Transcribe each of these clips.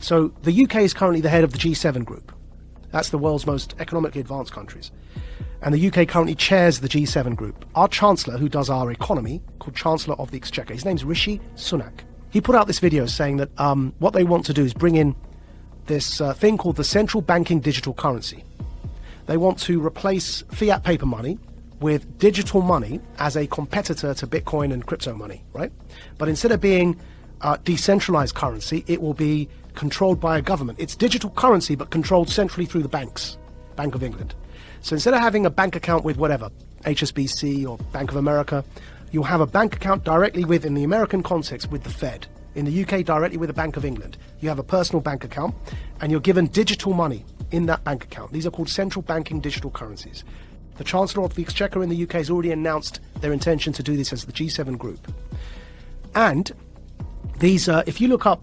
So the UK is currently the head of the G7 group. That's the world's most economically advanced countries. And the UK currently chairs the G7 group. Our Chancellor, who does our economy, called Chancellor of the Exchequer, his name's Rishi Sunak. He put out this video saying that what they want to do is bring in this thing called the central banking digital currency. They want to replace fiat paper money with digital money as a competitor to Bitcoin and crypto money, right? But instead of being decentralized currency, it will be controlled by a government. It's digital currency, but controlled centrally through the banks, Bank of England. So instead of having a bank account with whatever, HSBC or Bank of America, you'll have a bank account directly with, in the American context, with the Fed. In the UK, directly with the Bank of England. You have a personal bank account, and you're given digital money in that bank account. These are called central banking digital currencies. The Chancellor of the Exchequer in the UK has already announced their intention to do this as the G7 group. And these, if you look up...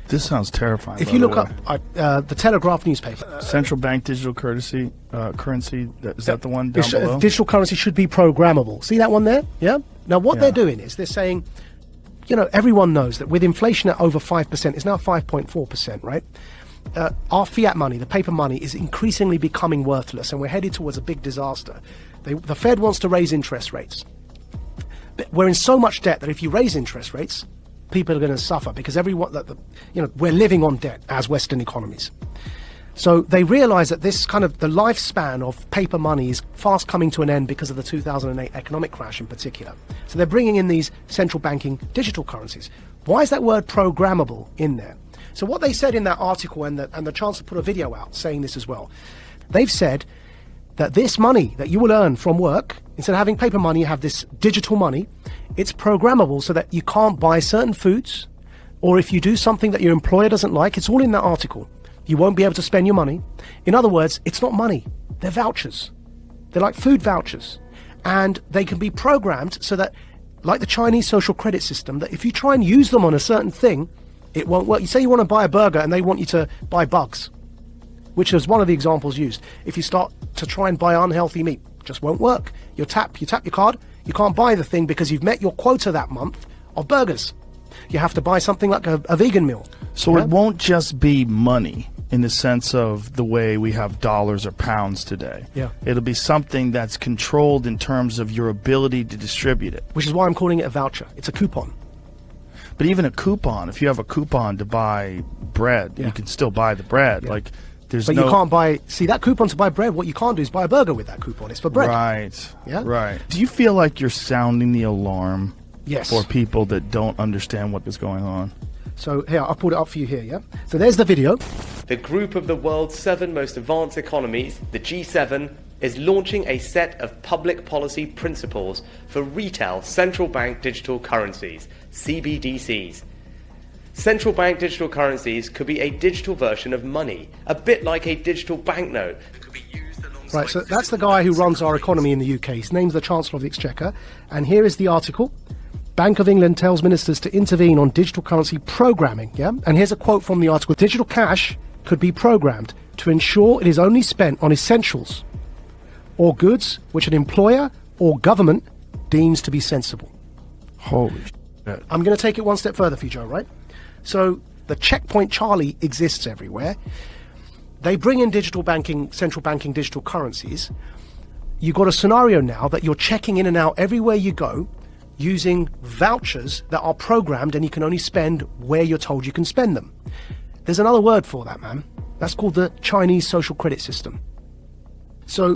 this sounds terrifying. If you look up the Telegraph newspaper... Central bank digital currency, is that the one down below? Digital currency should be programmable. See that one there? Yeah? Now what they're doing is they're saying, you know, everyone knows that with inflation at over 5%, it's now 5.4%, right? Our fiat money, the paper money, is increasingly becoming worthless, and we're headed towards a big disaster. The Fed wants to raise interest rates. But we're in so much debt that if you raise interest rates, people are going to suffer because we're living on debt as Western economies. So they realize that this kind of the lifespan of paper money is fast coming to an end because of the 2008 economic crash in particular. So they're bringing in these central banking digital currencies. Why is that word programmable in there? So what they said in that article, and the Chancellor put a video out saying this as well, they've said that this money that you will earn from work, instead of having paper money, you have this digital money. It's programmable so that you can't buy certain foods, or if you do something that your employer doesn't like, it's all in that article. You won't be able to spend your money. In other words, it's not money. They're vouchers. They're like food vouchers. And they can be programmed so that, like the Chinese social credit system, that if you try and use them on a certain thing, it won't work. You say you want to buy a burger and they want you to buy bugs, which is one of the examples used. If you start to try and buy unhealthy meat, it just won't work. You tap your card, you can't buy the thing because you've met your quota that month of burgers. You have to buy something like a vegan meal. So it won't just be money in the sense of the way we have dollars or pounds today. Yeah. It'll be something that's controlled in terms of your ability to distribute it. Which is why I'm calling it a voucher. It's a coupon. But even a coupon, if you have a coupon to buy bread, you can still buy the bread. Yeah. Like, there's but no... you can't buy... See, that coupon to buy bread, what you can't do is buy a burger with that coupon. It's for bread. Right. Yeah? Right. Do you feel like you're sounding the alarm Yes. for people that don't understand what is going on? So here, I'll put it up for you here, yeah? So there's the video. The group of the world's 7 most advanced economies, the G7, is launching a set of public policy principles for retail central bank digital currencies, CBDCs. Central bank digital currencies could be a digital version of money, a bit like a digital banknote. Right, so that's the guy who runs our economy in the UK. His name's the Chancellor of the Exchequer. And here is the article. Bank of England tells ministers to intervene on digital currency programming, yeah? And here's a quote from the article. Digital cash could be programmed to ensure it is only spent on essentials or goods which an employer or government deems to be sensible. Holy shit. I'm going to take it one step further for you, Joe, right? So the checkpoint Charlie exists everywhere. They bring in digital banking, central banking digital currencies. You've got a scenario now that you're checking in and out everywhere you go using vouchers that are programmed, and you can only spend where you're told you can spend them. There's another word for that, man. That's called the Chinese social credit system. So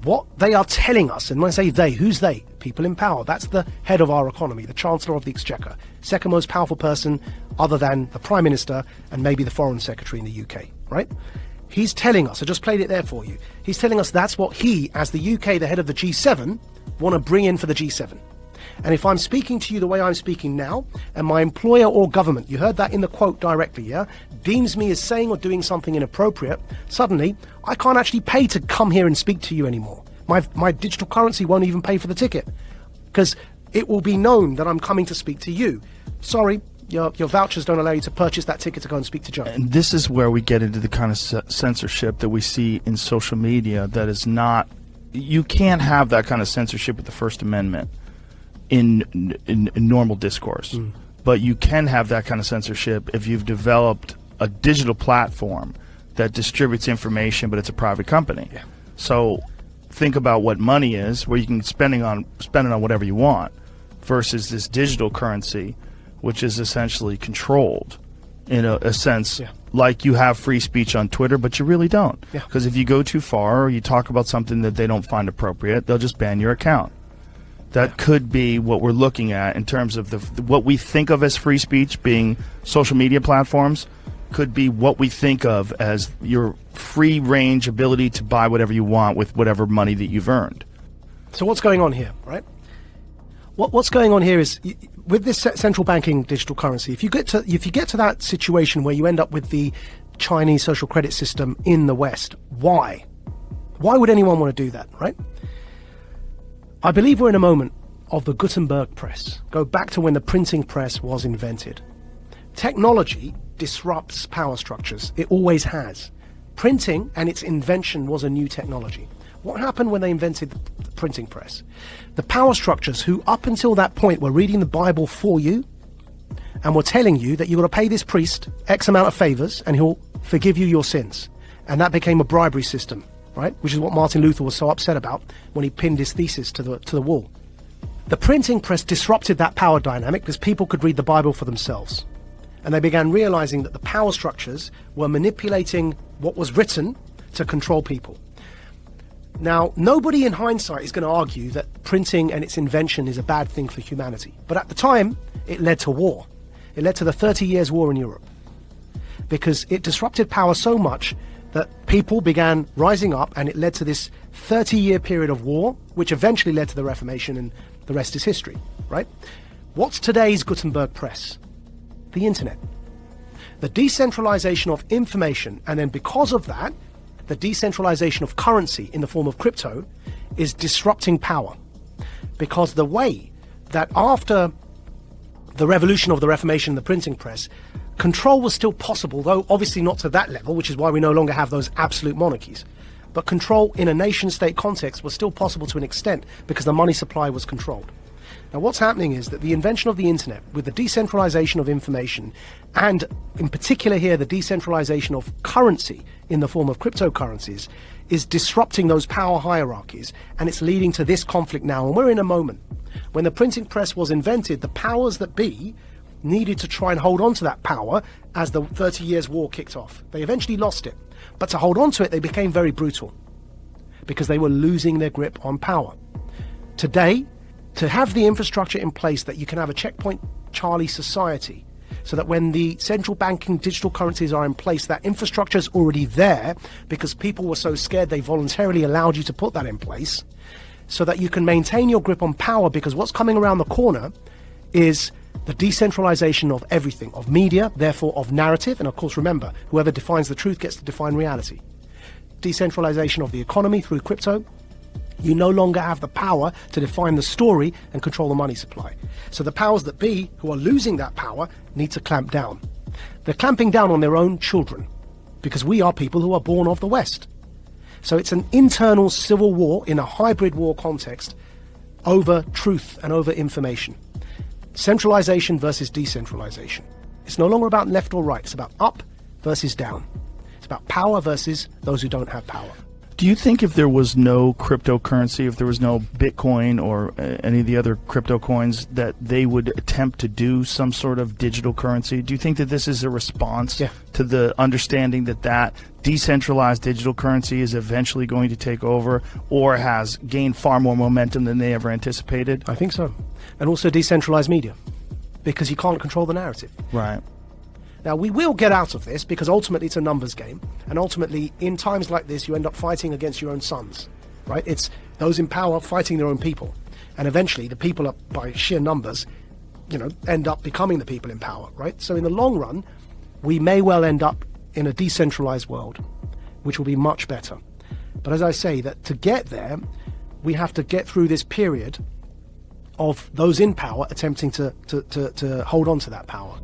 what they are telling us, and when I say they, who's they? People in power. That's the head of our economy, the Chancellor of the Exchequer, second most powerful person other than the Prime Minister and maybe the Foreign Secretary in the UK, right? He's telling us, I just played it there for you, he's telling us that's what he, as the UK, the head of the G7, want to bring in for the G7. And if I'm speaking to you the way I'm speaking now, and my employer or government, you heard that in the quote directly, yeah, deems me as saying or doing something inappropriate, suddenly I can't actually pay to come here and speak to you anymore. My digital currency won't even pay for the ticket because it will be known that I'm coming to speak to you. Sorry, your vouchers don't allow you to purchase that ticket to go and speak to Joe. And this is where we get into the kind of censorship that we see in social media that is not... You can't have that kind of censorship with the First Amendment in normal discourse. But you can have that kind of censorship if you've developed a digital platform that distributes information, but it's a private company. Yeah. So think about what money is, where you can spend it on whatever you want, versus this digital currency, which is essentially controlled in a sense. Yeah. Like you have free speech on Twitter, but you really don't. Yeah. Because if you go too far or you talk about something that they don't find appropriate, they'll just ban your account. That could be what we're looking at in terms of what we think of as free speech being social media platforms, could be what we think of as your free range ability to buy whatever you want with whatever money that you've earned. So what's going on here, right? What's going on here is, with this central banking digital currency, if you get to that situation where you end up with the Chinese social credit system in the West, why would anyone want to do that, right? I believe we're in a moment of the Gutenberg press. Go back to when the printing press was invented. Technology disrupts power structures. It always has. Printing and its invention was a new technology. What happened when they invented the printing press? The power structures who up until that point were reading the Bible for you and were telling you that you've got to pay this priest X amount of favors and he'll forgive you your sins. And that became a bribery system, right? Which is what Martin Luther was so upset about when he pinned his thesis to the wall. The printing press disrupted that power dynamic because people could read the Bible for themselves. And they began realizing that the power structures were manipulating what was written to control people. Now, nobody in hindsight is going to argue that printing and its invention is a bad thing for humanity. But at the time, it led to war. It led to the 30 Years' War in Europe. Because it disrupted power so much that people began rising up, and it led to this 30-year period of war, which eventually led to the Reformation, and the rest is history, right? What's today's Gutenberg press? The internet. The decentralization of information, and then because of that, the decentralization of currency in the form of crypto is disrupting power. Because the way that after the revolution of the Reformation and the printing press, control was still possible, though obviously not to that level, which is why we no longer have those absolute monarchies. But control in a nation-state context was still possible to an extent because the money supply was controlled. Now what's happening is that the invention of the internet, with the decentralization of information, and in particular here the decentralization of currency in the form of cryptocurrencies, is disrupting those power hierarchies, and it's leading to this conflict now. And we're in a moment when the printing press was invented, the powers that be needed to try and hold on to that power as the 30 Years' War kicked off. They eventually lost it, but to hold on to it they became very brutal because they were losing their grip on power. Today, to have the infrastructure in place that you can have a checkpoint Charlie society, so that when the central banking digital currencies are in place, that infrastructure is already there because people were so scared they voluntarily allowed you to put that in place, so that you can maintain your grip on power, because what's coming around the corner is the decentralization of everything, of media, therefore of narrative, and of course remember, whoever defines the truth gets to define reality. Decentralization of the economy through crypto. You no longer have the power to define the story and control the money supply. So the powers that be, who are losing that power, need to clamp down. They're clamping down on their own children, because we are people who are born of the West. So it's an internal civil war in a hybrid war context over truth and over information. Centralization versus decentralization. It's no longer about left or right. It's about up versus down. It's about power versus those who don't have power. Do you think if there was no cryptocurrency, if there was no Bitcoin or any of the other crypto coins, that they would attempt to do some sort of digital currency? Do you think that this is a response to the understanding that decentralized digital currency is eventually going to take over, or has gained far more momentum than they ever anticipated? I think so. And also decentralized media, because you can't control the narrative. Right. Now, we will get out of this because ultimately it's a numbers game. And ultimately, in times like this, you end up fighting against your own sons, right? It's those in power fighting their own people. And eventually, the people, are, by sheer numbers, end up becoming the people in power, right? So in the long run, we may well end up in a decentralized world, which will be much better. But as I say, that to get there, we have to get through this period of those in power attempting to hold on to that power.